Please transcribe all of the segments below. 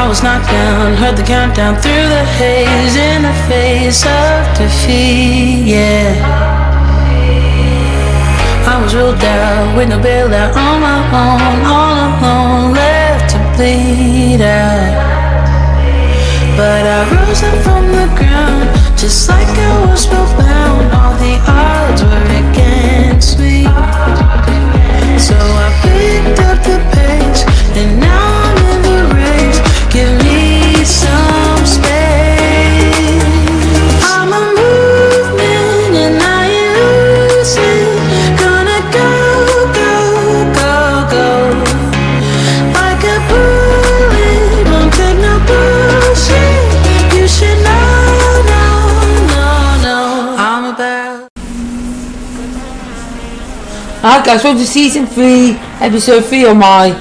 I was knocked down, heard the countdown through the haze, in the face of defeat, yeah. I was ruled out with no bailout, on my own, all alone, left to bleed out. But I rose up from the ground, just like I was spellbound. All the odds were against me, so I picked up the pace, and now I'm in the race. Give me some space. I'm a movement and I ain't losing. Gonna go, go, go, go. Like a bullet, won't take no bullshit. You should know, no, I'm about. Alright guys, welcome to Season 3, Episode 3 on my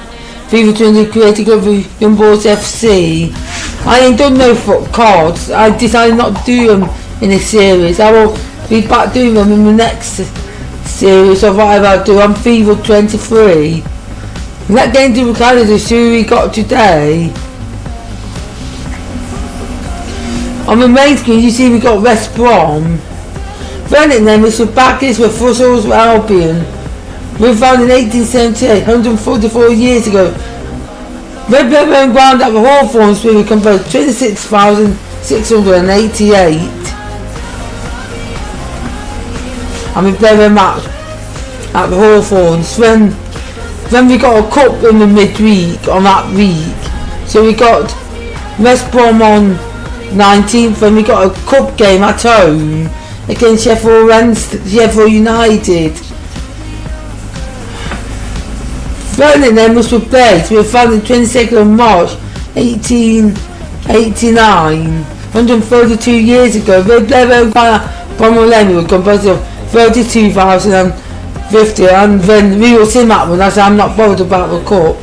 FIFA 20 Creative of Young Boys FC. I ain't done no foot cards. I decided not to do them in this series. I will be back doing them in the next series of whatever I do. I'm FIFA 23. Let's get into the calendars. Who we got today? On the main screen you see we got West Brom. Running them is the back is with Brussels Albion. We were founded in 1878, 144 years ago. Red River ground at the Hawthorns we were composed 26,688. And we played a match at the Hawthorns. Then we got a cup in the midweek on that week. So we got West Brom on 19th, and we got a cup game at home against Sheffield United. Running them was replaced. We were founded 22nd of March 1889, 132 years ago. Red Level Bomolemi were composed of 32,050, and then we will see that one as I'm not bothered about the cup.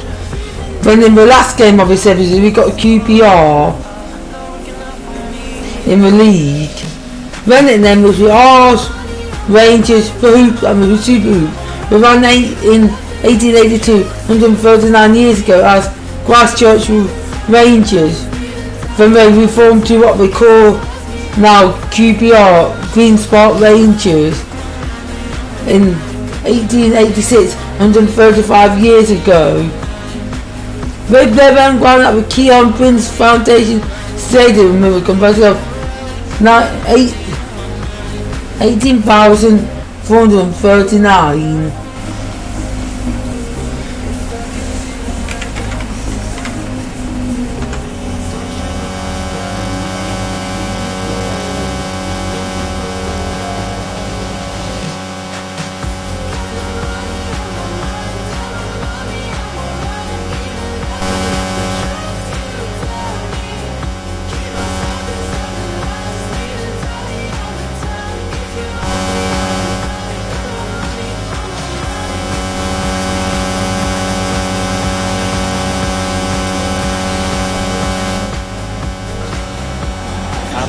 Then in the last game of this episode we got QPR in the league. Running them was the Ars, Rangers, the Hoops and the Super Hoops. We ran in 1882, 139 years ago, as Christchurch Rangers. Then they reformed to what we call now QPR, Green Spark Rangers, in 1886, 135 years ago. Red Devon ground at the Keon Prince Foundation Stadium, we were composed of 18,439.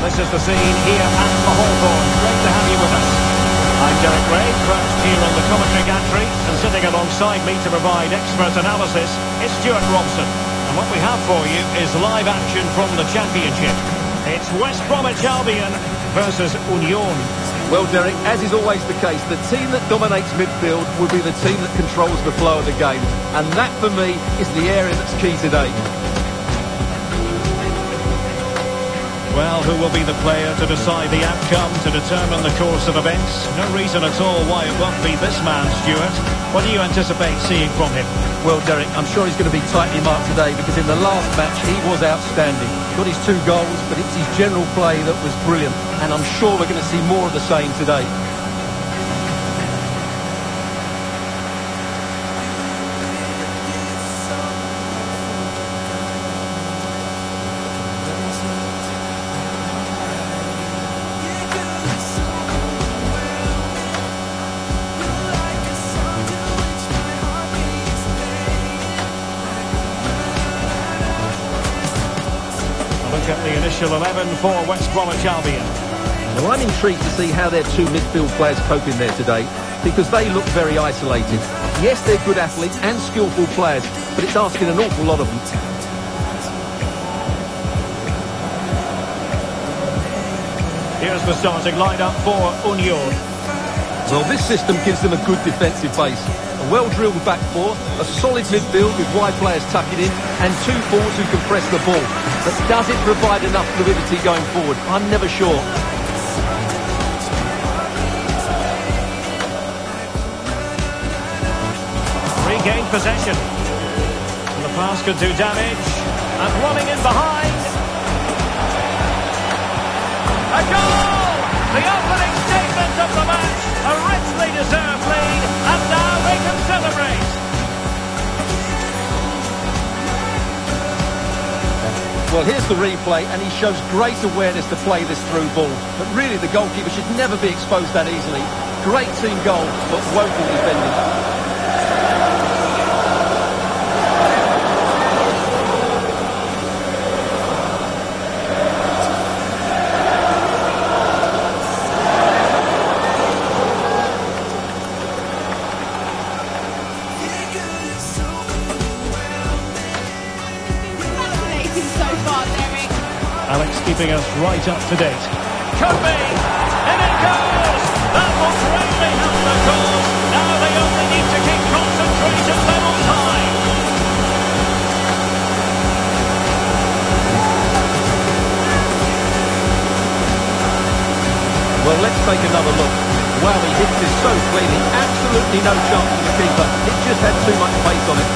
This is the scene here at the Hawthorns. Great to have you with us. I'm Derek Ray, crouched here on the commentary gantry, and sitting alongside me to provide expert analysis is Stuart Robson. And what we have for you is live action from the Championship. It's West Bromwich Albion versus Union. Well, Derek, as is always the case, the team that dominates midfield will be the team that controls the flow of the game. And that, for me, is the area that's key today. Well, who will be the player to decide the outcome, to determine the course of events? No reason at all why it won't be this man, Stuart. What do you anticipate seeing from him? Well, Derek, I'm sure he's going to be tightly marked today, because in the last match he was outstanding. Got his 2 goals, but it's his general play that was brilliant, and I'm sure we're going to see more of the same today. At the initial 11 for West Bromwich Albion. Now, I'm intrigued to see how their 2 midfield players cope in there today, because they look very isolated. Yes, they're good athletes and skillful players, but it's asking an awful lot of them. Here's the starting lineup for Union. Well, this system gives them a good defensive base. A well-drilled back four, a solid midfield with wide players tucking in, and two forwards who can press the ball. But does it provide enough fluidity going forward? I'm never sure. Regained possession. And the pass could do damage. And running in behind. A goal! The opening statement of the match. A richly deserved lead. And now they can celebrate. Well, here's the replay, and he shows great awareness to play this through ball. But really, the goalkeeper should never be exposed that easily. Great team goal, but woeful defending. Alex keeping us right up to date. Could be! And it goes! That will greatly help the cause. Now they only need to keep concentration levels high. Well, let's take another look. Wow, he hits it so cleanly. Absolutely no chance for the keeper. It just had too much pace on it.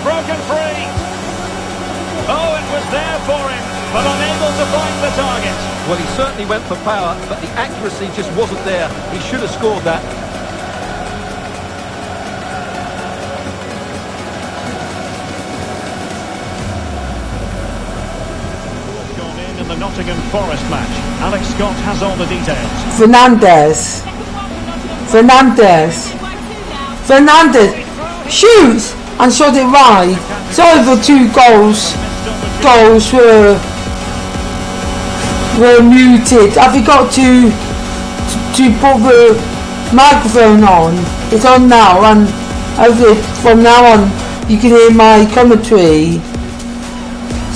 Broken free. Oh, it was there for him, but unable to find the target. Well, he certainly went for power, but the accuracy just wasn't there. He should have scored that. Gone in the Nottingham Forest match. Alex Scott has all the details. Fernandez shoots and shot it wide. Sorry for two goals. Goals were muted. I forgot to put the microphone on. It's on now, and hopefully from now on you can hear my commentary.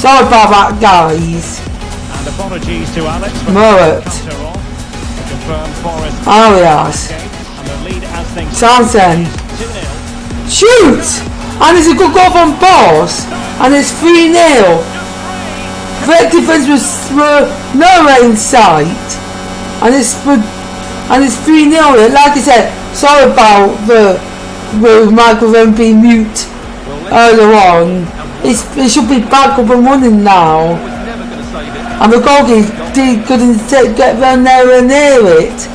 Sorry about that, guys. And apologies to Alex for Arias. Sanson. Shoot! And it's a good goal from Boss, and it's 3-0. Their defence were nowhere in sight, and it's 3-0. Like I said, sorry about the microphone being mute earlier on. It should be back up and running now, and the goalkeeper couldn't get round there near it,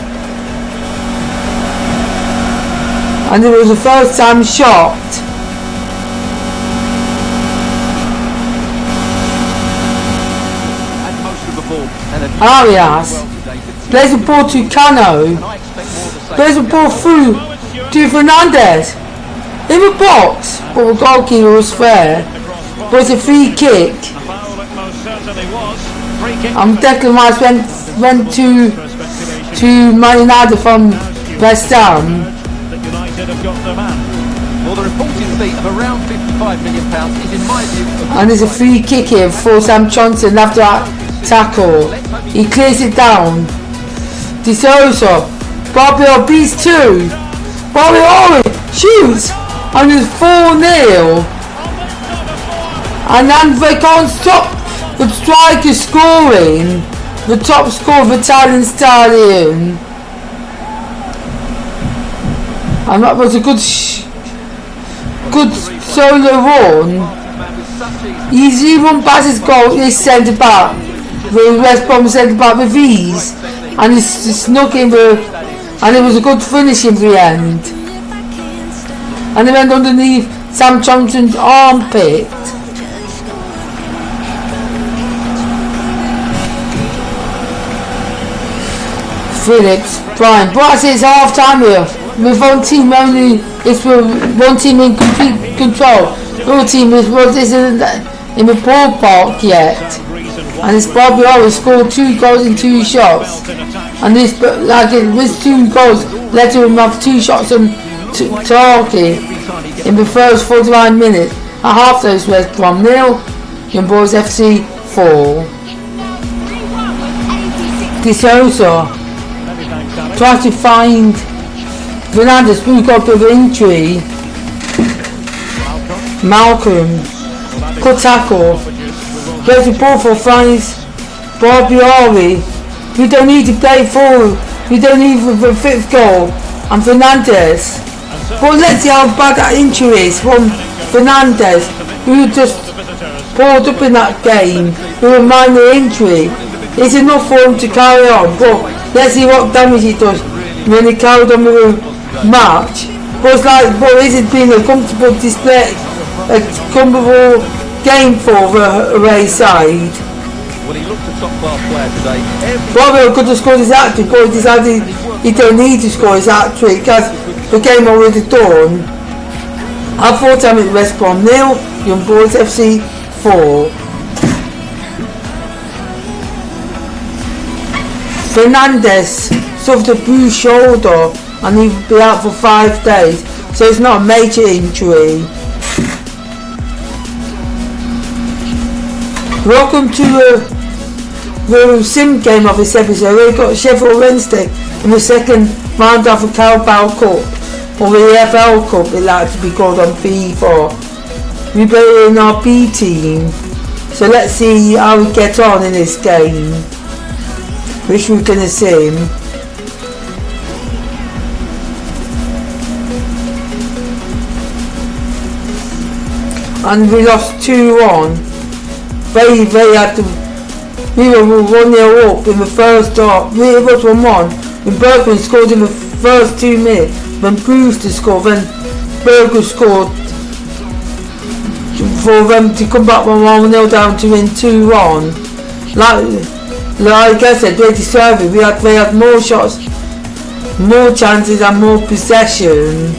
and it was the first time shot. Arias plays the ball to Cano, plays the ball through to Fernandez in the box, but the goalkeeper was fair. But it's a free kick, and Declan Rice went to Man United from West Ham. Well, the reported fee of around £55 million is, in my view, and there's a free kick here for Sam Johnson after that tackle. He clears it down. De Sousa. Bobby beats two. Bobby Owen shoots, and it's 4-0. And then they can't stop the striker scoring. The top scorer of Italian Stadium. And that was a good solo run. He's even past his goal. This centre back, the West Brom centre back with ease, and he snuck in and it was a good finish in the end. And he went underneath Sam Johnson's armpit. Phillips, Brian. But it's half time here. With one team only, it's one team in complete control. The other team is in the ballpark yet. and this Bobby always scored 2 goals in 2 shots, and this 2 goals led to him have 2 shots on target in the first 49 minutes. At half those West Brom 0, Young Boys FC 4. De Sousa tries to find Fernandez, who got with injury. Malcolm, good tackle. Goes to ball for finds Barbieri. We don't need to play forward. We don't need the 5th goal. And Fernandez. But let's see how bad that injury is from Fernandez, who just pulled up in that game with a minor injury. It's enough for him to carry on, but let's see what damage he does when he carried on with a match. But it's like, but is it been a comfortable display, a comfortable game for the away side? Well, he looked a top-class player today. Bravo could have scored his hat-trick, but he decided he don't need to score his hat-trick because the game already done. At full time at West Brom 0, Young Boys FC 4. Fernandez suffered a bruised shoulder and he will be out for 5 days, so it's not a major injury. Welcome to the sim game of this episode. We've got Sheffield Wednesday in the second round of the Carabao Cup, or the EFL Cup it like to be called on FIFA. We play in our B team, so let's see how we get on in this game, which we're going to sim. And we lost 2-1. Very had to. We were 1-0 up in the first half. We was 1-1 when Bergman scored in the first 2 minutes. When Brewster scored, then Berger scored for them to come back from 1-0 down to win 2-1. Like I said, they deserved it. They had more shots, more chances and more possession.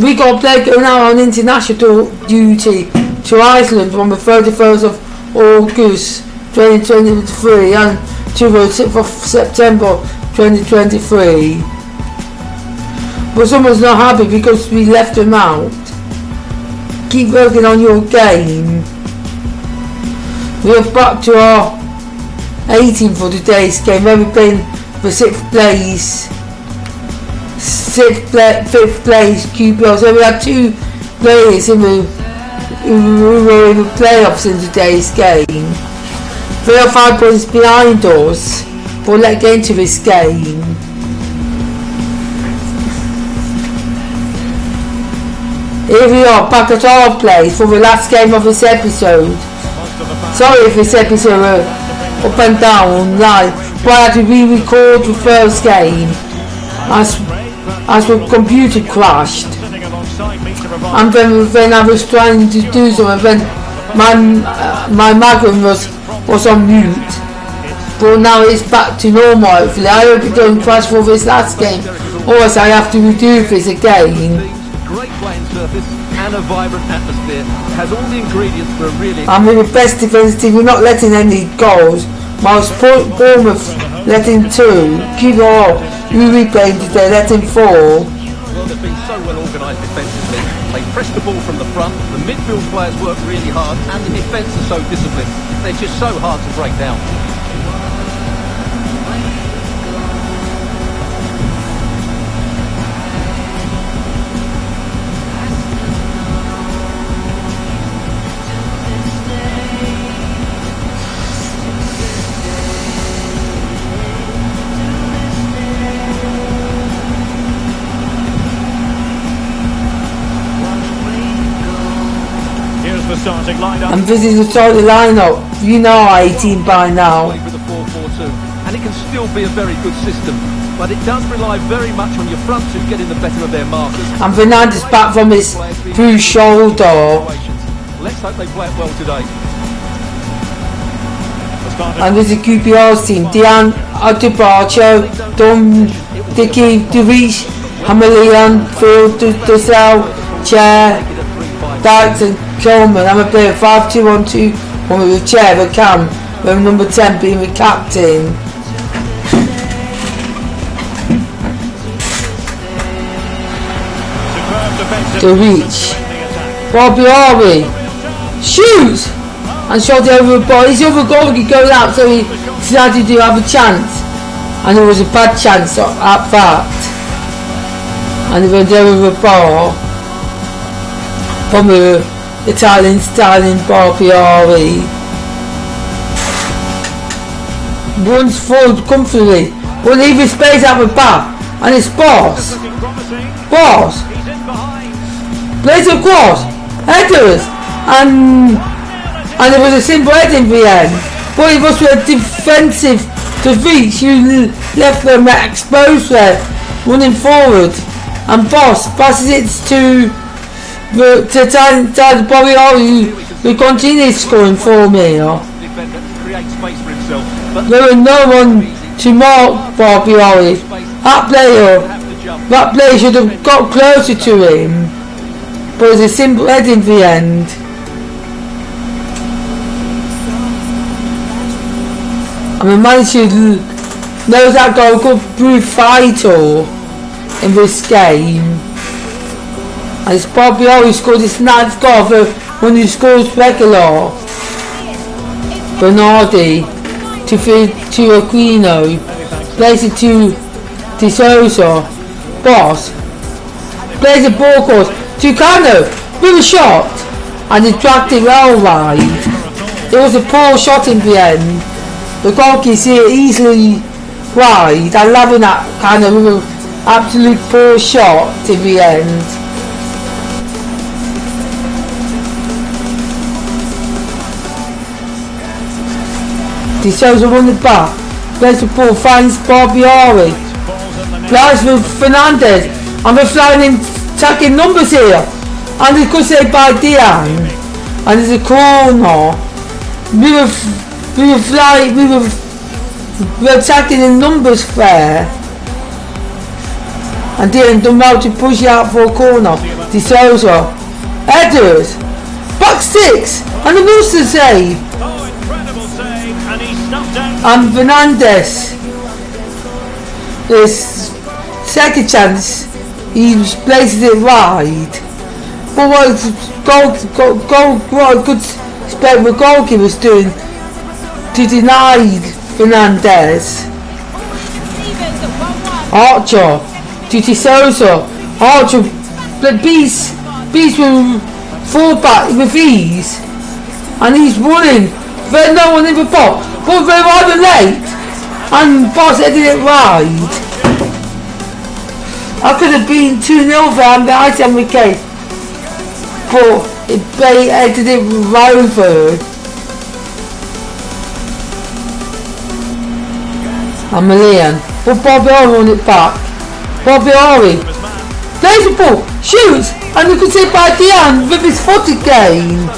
We got to go now on international duty to Iceland from the 31st of August 2023 and to the 6th of September 2023. But someone's not happy because we left them out. Keep working on your game. We are back to our 18 for today's game where we're playing for 6th place. 5th place QPR, so we had 2 players who were in the playoffs in today's game. They are 5 points behind us, but let's get into this game. Here we are back at our place for the last game of this episode. Sorry if this episode up and down live, but I had to re-record the first game as the computer crashed, and then I was trying to do something, then my microphone was on mute, but now it's back to normal hopefully. I hope it don't crash for this last game, or else I have to redo this again. Great playing surface and a vibrant atmosphere. Has all the ingredients for a really... I'm in the best defensive team. We're not letting any goals, whilst Bournemouth letting 2. Keep on. We replaying today, letting 4. Well, they've been so well organised defensively. They press the ball from the front, the midfield players work really hard, and the defence are so disciplined. They're just so hard to break down. And this is the starting lineup. You know our 18 by now. With a 4-4-2, and it can still be a very good system, but it does rely very much on your front two getting the better of their markers. And Fernandez back from his bruised shoulder. Let's hope they play it well today. And this is QPR's team. Diane Adebayo, Dom Dickey, DeVries, Hamillian, Phil, Dussel, Chair, Dykes and Coleman. I'm a player 5-2-1-2 one with a chair with a cam, with number 10 being the captain. The reach. Bobby Harvey shoots and shot it over the ball. His other goalkeeper goes out, so he decided to have a chance, and it was a bad chance at that. And he went over the ball from the Italian styling Bobby Harvey. Runs forward comfortably, will leave his space at the back, and it's Boss. Plays across, headers, and it was a simple head in the end. But it was a defensive to reach. You left them exposed there, running forward, and Boss passes it to Bobby Harvey, who continues scoring for me. There was no one to mark Bobby Harvey. That player should have got closer to him. But it was a simple head in the end. And the manager knows that got a good blue fighter in this game. And it's Bobby Harvey scored his ninth goal for when he scores regular. Bernardi to Aquino. Plays it to De Souza. Boss. Plays the ball course. Tucano with a shot, and he dragged it well wide. It was a poor shot in the end. The goalkeeper see it easily wide. I'm loving that kind of absolute poor shot in the end. De Souza won the back. Plays the ball, finds Bobby Harvey. Plays with Fernandez, and we're flying in. Attacking numbers here, and it could say by Dian, and there's a corner. We were attacking in numbers there, and Dian done well to push it out for a corner. De Souza, headers, back six, and the Wilson save. And Fernandez, this second chance. He places it wide. But what a good spec the goalkeeper was doing to deny Fernandez. Archer to De Souza. Archer beats with fullback with ease, and he's running. There's no one in the box, but they're rather late, and Boss headed it wide. I could have been 2-0 for him, the ITMK, but it headed it over. And Milian, but Bobby Harvey won it back. Bobby Harvey plays the ball, shoots, and you can see by Dian with his foot again.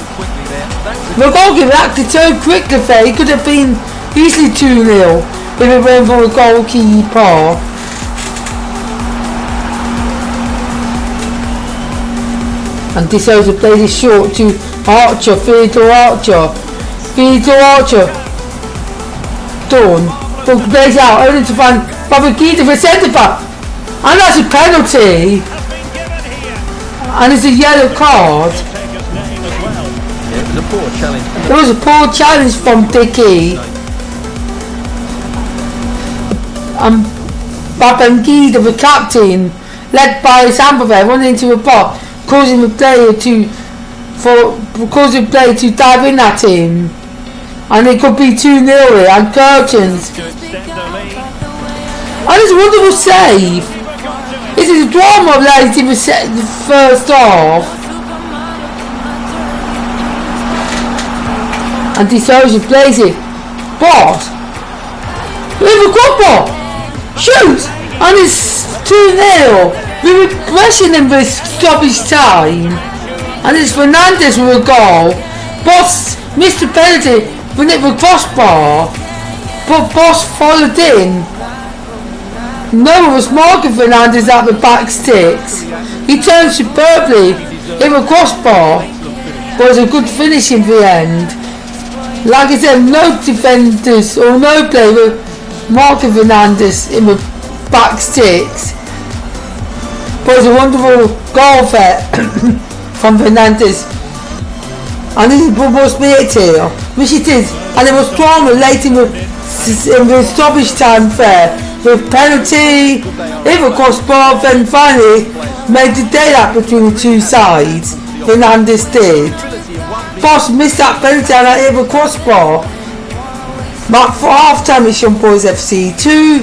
The goalkeeper acted so quickly there, he could have been easily 2-0 if it went for a goalkeeper. And De Souza plays it short to Archer, Theodore Archer. Done. But plays out only to find Babakita for centre back. And that's a penalty. And it's a yellow card. It was a poor challenge. It was a poor challenge from Dickey. And Babangida, the captain, led by Sambaver, running into a box, causing the player to dive in at him, and it could be 2-0 here, and Curtains, and it's a wonderful save. This is a drama late in the first half, and De Souza plays it. Boss with a good ball, shoots, and it's 2-0. We were pressing him for stoppage time, and it's Fernandez with a goal. Boss missed the penalty when it was crossbar, but Boss followed in. No one was marking Fernandez at the back sticks. He turned superbly in the crossbar, but it was a good finish in the end. Like I said, no defenders or no player with Marco Fernandes in the back six. But it was a wonderful goal there from Fernandes. And this is Bubble Spirit here, which it is. And there was drama late in the stoppage time there with penalty, even crossbar, then finally made the daylight between the two sides. Fernandes did. Boss missed that penalty and that even crossbar. But for half time it's Young Boys FC 2,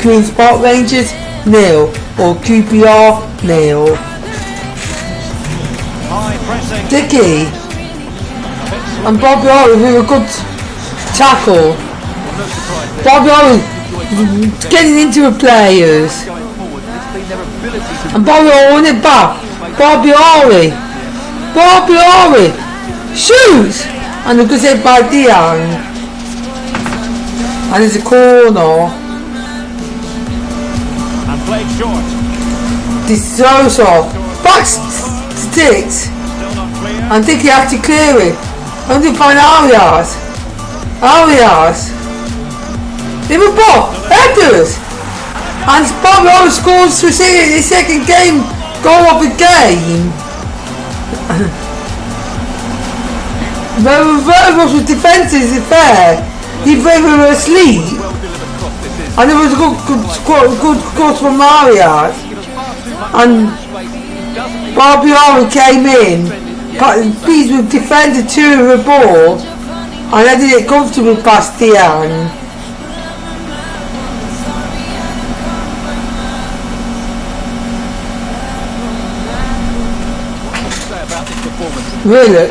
Queen's Park Rangers 0, or QPR 0. Dickey and Bobby Owen with a good tackle. Bobby Owen getting into the players. And Bobby Owen it back. Bobby Owen shoots! And it goes hit by Dion. And it's a corner. And played short. This is also back sticks. And Dickey has to clear it. And they find Arias. In the ball, headers. And Bobby Owen scores for his second game goal of the game. The Russian defence is fair. He were asleep. And it was a good cross from Arias. And Bobby Owen came in, beat with defender 2 of the ball, and headed it comfortably past Dion. Really?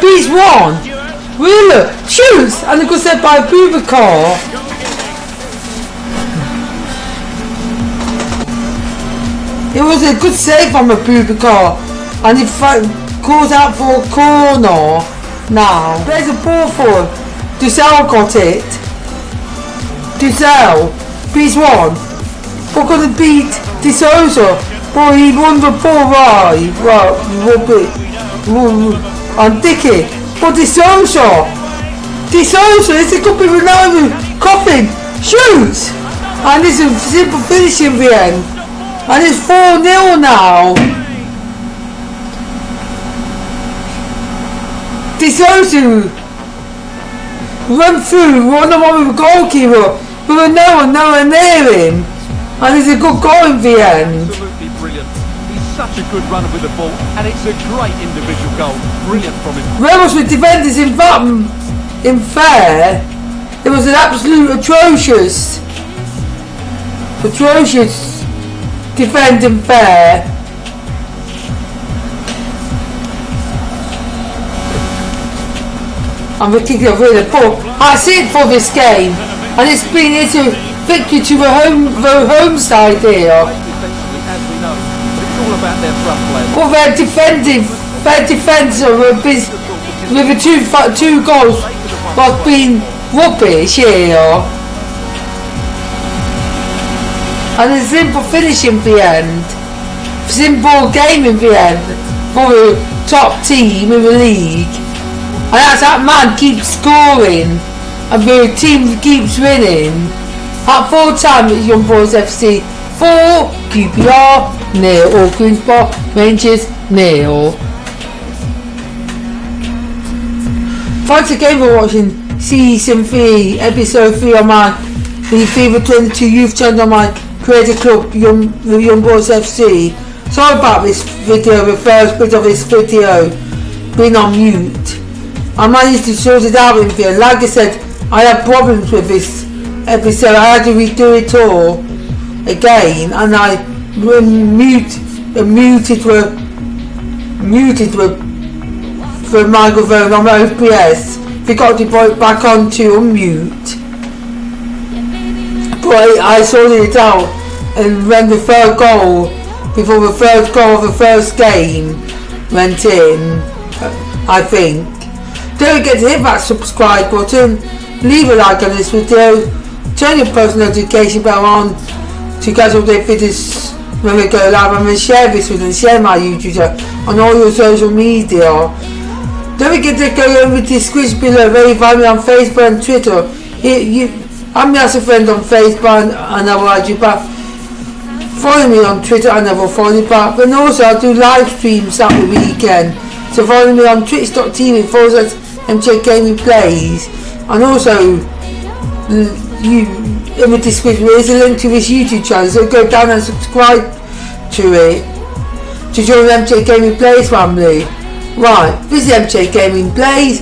Beats one! Really? Shoots! And it got set by Bubakar. It was a good save from a Bubakar. And he calls out for a corner now. There's a ball forward. Dussel got it. Dussel beats one. But couldn't beat De Souza. But he won the ball right. And Dickey. But De Souza, it's a good bit of Ronaldo. Coffin shoots. And it's a simple finish in the end. And it's 4-0 now. De Souza run through one-on-one with a goalkeeper, but with no one nowhere near him. And it's a good goal in the end. Absolutely brilliant. He's such a good runner with the ball, and it's a great individual goal. Brilliant from him. Whereas with defenders in fair, it was an absolute atrocious defending fair. And we're kicking off with a ball. That's it for this game, and it's been a victory to the home side here. As we know, but it's all about their front players. Well, their defence with the two goals has been rubbish here. And a simple finish in the end. Simple game in the end for the top team in the league. And as that man keeps scoring and the team keeps winning. At full time it's Young Boys FC 4, QPR 0, or Queen's Park Rangers 0. Thanks again for watching Season 3, Episode 3 on my FIFA 22 Youth channel on my creator club, the Young Boys FC. Sorry about this video, the first bit of this video being on mute. I managed to sort it out in here. Like I said, I had problems with this episode. I had to redo it all again, and I muted the microphone on my OBS. Forgot to put it back on to unmute. But I sorted it out, and when the third goal, before the first goal of the first game went in, I think. Don't forget to hit that subscribe button, leave a like on this video, turn your post notification bell on to catch update videos when we go live. I'm going to share this with and share my YouTube channel on all your social media. Don't forget to go over to the description below, where you find me on Facebook and Twitter. I'm as a friend on Facebook and I will add you back. Follow me on Twitter and I will follow you back. And also I do live streams that weekend. So follow me on twitch.tv/MJGamingPlays. And also in the description there is a link to this YouTube channel, so go down and subscribe to it to join the MJ Gaming Plays family. Right, this is MJ Gaming Plays.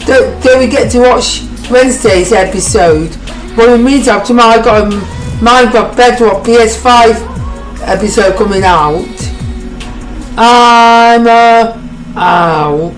Don't forget to watch Wednesday's episode. Well, in the meantime, tomorrow I got a Minecraft Bedrock PS5 episode coming out. I'm out.